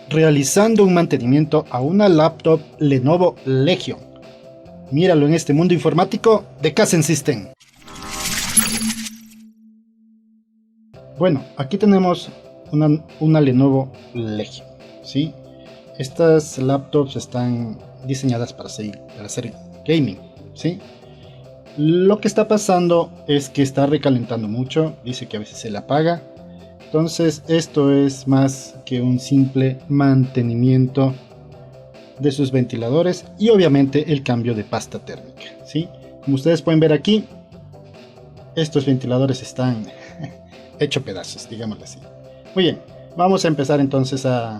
realizando un mantenimiento a una laptop Lenovo Legion. Míralo en este mundo informático de Kaizen System. Bueno, aquí tenemos una Lenovo Legion, ¿sí? Estas laptops están diseñadas para hacer gaming, ¿sí? Lo que está pasando es que está recalentando mucho, dice que a veces se la apaga. Entonces esto es más que un simple mantenimiento de sus ventiladores y obviamente el cambio de pasta térmica, ¿sí? Como ustedes pueden ver aquí, estos ventiladores están hechos pedazos, digámoslo así. Muy bien, vamos a empezar entonces a...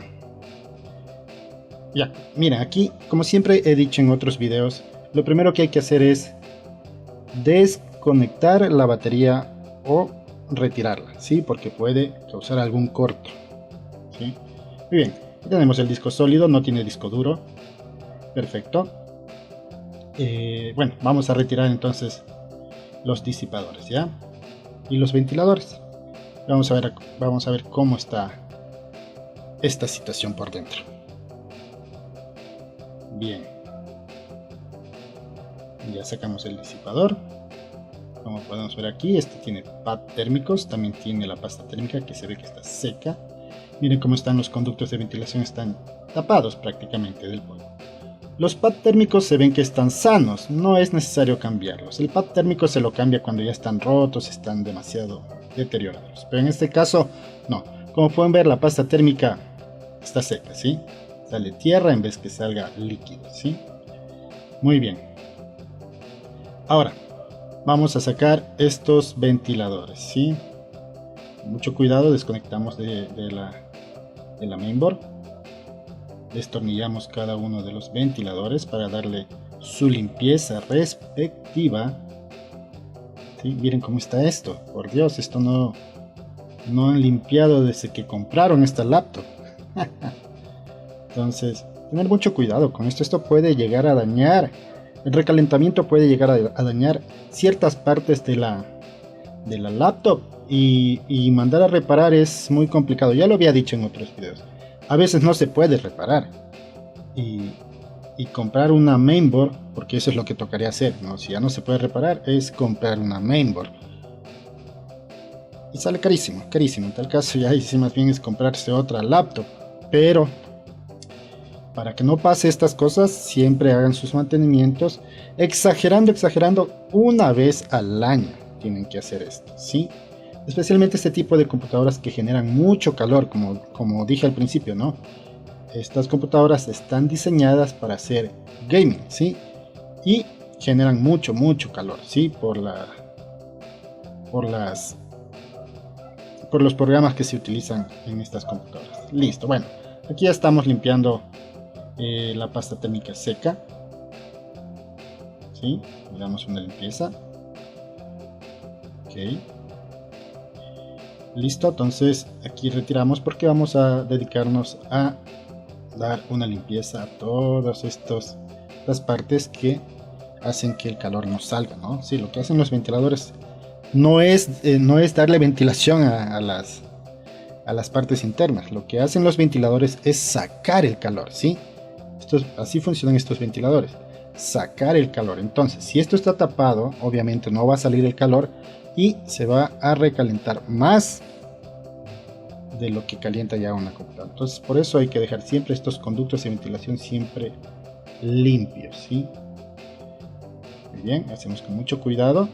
Ya, miren, aquí como siempre he dicho en otros videos, lo primero que hay que hacer es desconectar la batería o retirarla, ¿sí? Porque puede causar algún corto, ¿sí? Muy bien, aquí tenemos el disco sólido, no tiene disco duro. Perfecto. Bueno, vamos a retirar entonces los disipadores, ¿ya? Y los ventiladores. Vamos a ver cómo está esta situación por dentro. Bien. Ya sacamos el disipador. Como podemos ver aquí, este tiene pad térmicos, también tiene la pasta térmica que se ve que está seca. Miren cómo están los conductos de ventilación, están tapados prácticamente del polvo. Los pad térmicos se ven que están sanos, no es necesario cambiarlos. El pad térmico se lo cambia cuando ya están rotos, están demasiado deteriorados. Pero en este caso, no. Como pueden ver, la pasta térmica está seca, ¿sí? Sale tierra en vez que salga líquido, ¿sí? Muy bien. Ahora, vamos a sacar estos ventiladores, ¿sí? Con mucho cuidado, desconectamos de la mainboard. Destornillamos cada uno de los ventiladores para darle su limpieza respectiva. ¿Sí? Miren cómo está esto. Por Dios, esto no han limpiado desde que compraron esta laptop. Entonces, tener mucho cuidado con esto. Esto puede llegar a dañar. El recalentamiento puede llegar a dañar ciertas partes de la laptop. Y mandar a reparar es muy complicado. Ya lo había dicho en otros videos. A veces no se puede reparar y comprar una mainboard, porque eso es lo que tocaría hacer, ¿no? Si ya no se puede reparar, es comprar una mainboard y sale carísimo, carísimo. En tal caso ya sí más bien es comprarse otra laptop, pero para que no pase estas cosas siempre hagan sus mantenimientos exagerando una vez al año. Tienen que hacer esto, ¿sí? Especialmente este tipo de computadoras que generan mucho calor, como dije al principio, ¿no? Estas computadoras están diseñadas para hacer gaming, ¿sí? Y generan mucho calor, ¿sí? Por los programas que se utilizan en estas computadoras. Listo, bueno, aquí ya estamos limpiando la pasta térmica seca, ¿sí? Le damos una limpieza. Ok. Listo, entonces aquí retiramos porque vamos a dedicarnos a dar una limpieza a todas estas partes que hacen que el calor no salga, ¿no? Sí, lo que hacen los ventiladores no es darle ventilación a las partes internas. Lo que hacen los ventiladores es sacar el calor, ¿sí? Así funcionan estos ventiladores, sacar el calor. Entonces, si esto está tapado, obviamente no va a salir el calor y se va a recalentar más de lo que calienta ya una computadora. Entonces por eso hay que dejar siempre estos conductos de ventilación siempre limpios, ¿sí? Muy bien, hacemos con mucho cuidado.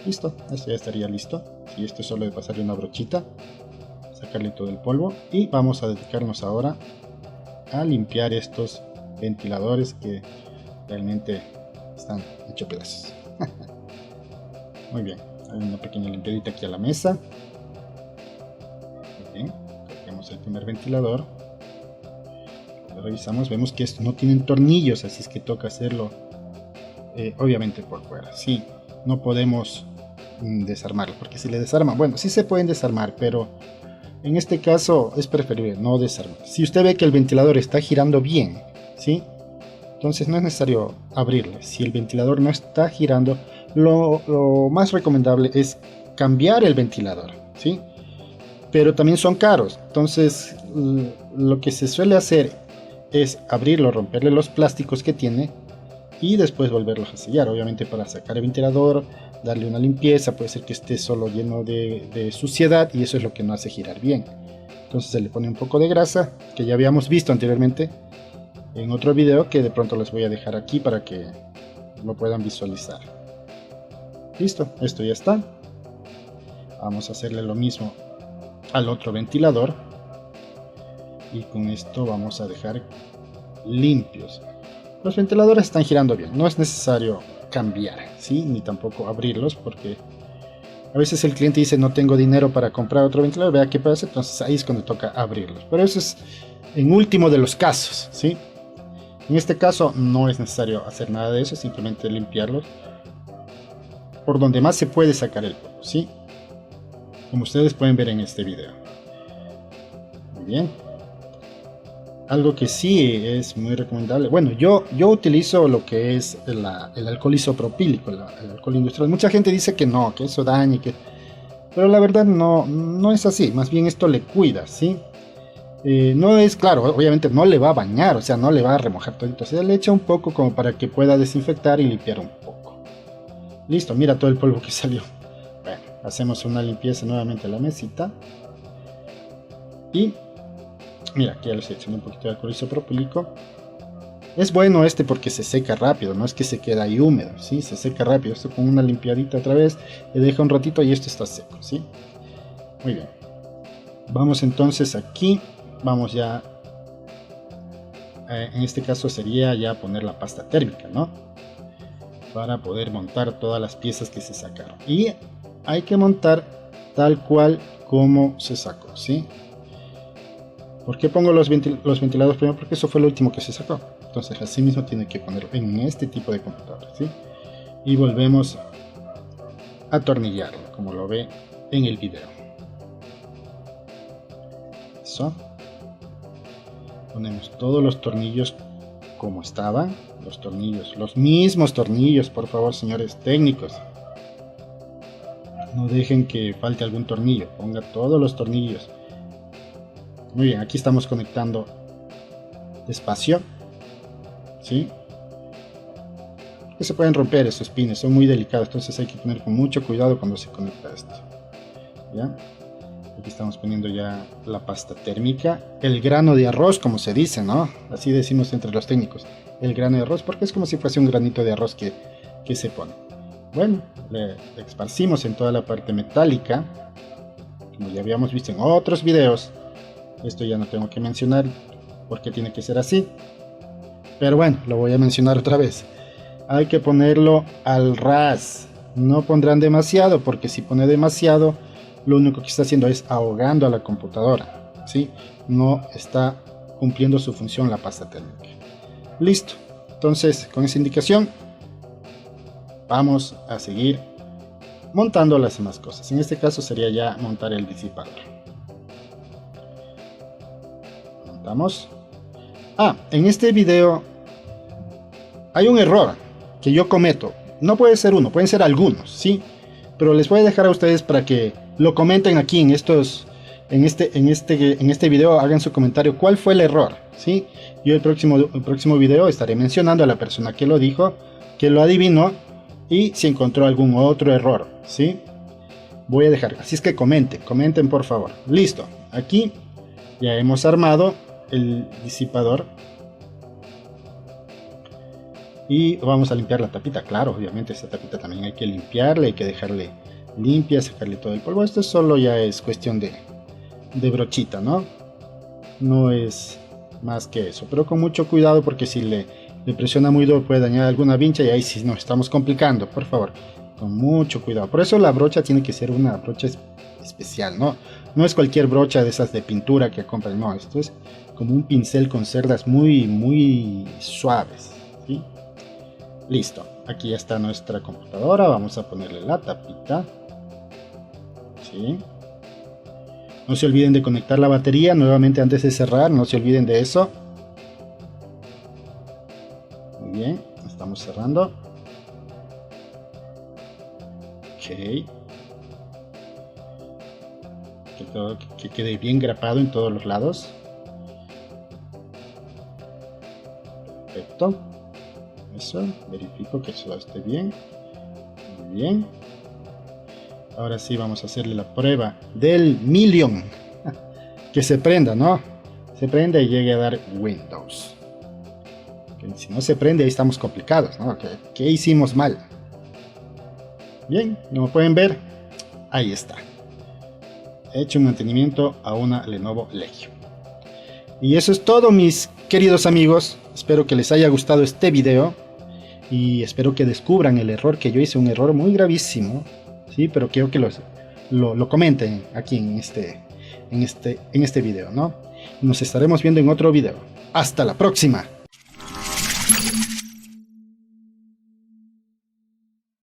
Listo, esto ya estaría listo. Y esto es solo de pasarle una brochita, sacarle todo el polvo y vamos a dedicarnos ahora a limpiar estos ventiladores que realmente están hechos pedazos. Muy bien, hay una pequeña limpiadita aquí a la mesa. Muy bien, cargamos el primer ventilador. Lo revisamos, vemos que estos no tienen tornillos, así es que toca hacerlo obviamente por fuera. Sí, no podemos desarmarlo, porque si le desarman, bueno, sí se pueden desarmar, pero en este caso es preferible no desarmar. Si usted ve que el ventilador está girando bien, ¿sí? Entonces no es necesario abrirle. Si el ventilador no está girando, lo más recomendable es cambiar el ventilador, ¿sí? Pero también son caros, entonces lo que se suele hacer es abrirlo, romperle los plásticos que tiene y después volverlos a sellar, obviamente para sacar el ventilador, darle una limpieza. Puede ser que esté solo lleno de suciedad y eso es lo que no hace girar bien. Entonces se le pone un poco de grasa, que ya habíamos visto anteriormente en otro video, que de pronto les voy a dejar aquí para que lo puedan visualizar. Listo, esto ya está. Vamos a hacerle lo mismo al otro ventilador y con esto vamos a dejar limpios. Los ventiladores están girando bien, no es necesario cambiar, ¿sí? Ni tampoco abrirlos, porque a veces el cliente dice no tengo dinero para comprar otro ventilador, vea qué pasa, entonces ahí es cuando toca abrirlos. Pero eso es en último de los casos, ¿sí? En este caso no es necesario hacer nada de eso, simplemente limpiarlos por donde más se puede sacar el polvo, ¿sí? Como ustedes pueden ver en este video. Muy bien. Algo que sí es muy recomendable. Bueno, yo utilizo lo que es el alcohol isopropílico, el alcohol industrial. Mucha gente dice que no, que eso daña, pero la verdad no es así. Más bien esto le cuida, ¿sí? No es, claro, obviamente no le va a bañar, o sea, no le va a remojar todo. Entonces le echa un poco como para que pueda desinfectar y limpiar un poco. Listo, mira todo el polvo que salió. Bueno, hacemos una limpieza nuevamente a la mesita. Y mira, aquí ya les he hecho un poquito de alcohol isopropílico. Es bueno este porque se seca rápido, no es que se queda ahí húmedo, ¿sí? Se seca rápido. Esto con una limpiadita otra vez, le deja un ratito y esto está seco, ¿sí? Muy bien. Vamos entonces aquí, vamos ya, en este caso sería ya poner la pasta térmica, ¿no? Para poder montar todas las piezas que se sacaron. Y hay que montar tal cual como se sacó, ¿sí? ¿Por qué pongo los ventiladores primero? Porque eso fue lo último que se sacó. Entonces así mismo tiene que ponerlo en este tipo de computadora, ¿sí? Y volvemos a atornillarlo, como lo ve en el video. Eso. Ponemos todos los tornillos como estaban. Los tornillos, los mismos tornillos, por favor, señores técnicos. No dejen que falte algún tornillo. Ponga todos los tornillos. Muy bien, aquí estamos conectando despacio, ¿sí? Que se pueden romper esos pines, son muy delicados, entonces hay que tener con mucho cuidado cuando se conecta esto. ¿Ya? Aquí estamos poniendo ya la pasta térmica, el grano de arroz, como se dice, ¿no? Así decimos entre los técnicos, el grano de arroz, porque es como si fuese un granito de arroz que se pone. Bueno, le esparcimos en toda la parte metálica, como ya habíamos visto en otros videos. Esto ya no tengo que mencionar porque tiene que ser así, pero bueno, lo voy a mencionar otra vez. Hay que ponerlo al ras, no pondrán demasiado, porque si pone demasiado lo único que está haciendo es ahogando a la computadora, ¿sí? No está cumpliendo su función la pasta térmica. Listo, entonces con esa indicación vamos a seguir montando las demás cosas. En este caso sería ya montar el disipador. Montamos. En este video hay un error que yo cometo. No puede ser uno, pueden ser algunos, ¿sí? Pero les voy a dejar a ustedes para que lo comenten aquí en este video. Hagan su comentario cuál fue el error, ¿sí? Yo el próximo video estaré mencionando a la persona que lo dijo, que lo adivinó y si encontró algún otro error, ¿sí? Voy a dejar, así es que comenten por favor. Listo, aquí ya hemos armado el disipador y vamos a limpiar la tapita. Claro, obviamente esta tapita también hay que limpiarla, hay que dejarle limpia, sacarle todo el polvo. Esto solo ya es cuestión de brochita, ¿no? No es más que eso, pero con mucho cuidado, porque si le presiona muy duro puede dañar alguna vincha y ahí sí nos estamos complicando. Por favor, con mucho cuidado. Por eso la brocha tiene que ser una brocha especial, ¿no? No es cualquier brocha de esas de pintura que compran, no, esto es como un pincel con cerdas muy suaves, ¿sí? Listo, aquí ya está nuestra computadora. Vamos a ponerle la tapita, ¿sí? No se olviden de conectar la batería nuevamente antes de cerrar, no se olviden de eso. Muy bien, estamos cerrando. Ok. Que quede bien grapado en todos los lados. perfecto. Eso, verifico que eso esté bien. Muy bien. Ahora sí vamos a hacerle la prueba del millón. Que se prenda, ¿no? Se prenda y llegue a dar Windows. Que si no se prende, ahí estamos complicados, ¿no? ¿Qué hicimos mal? Bien, como pueden ver, ahí está. He hecho un mantenimiento a una Lenovo Legion. Y eso es todo, mis queridos amigos. Espero que les haya gustado este video. Y espero que descubran el error que yo hice, un error muy gravísimo. Sí, pero quiero que lo comenten aquí en este video, ¿no? Nos estaremos viendo en otro video. ¡Hasta la próxima!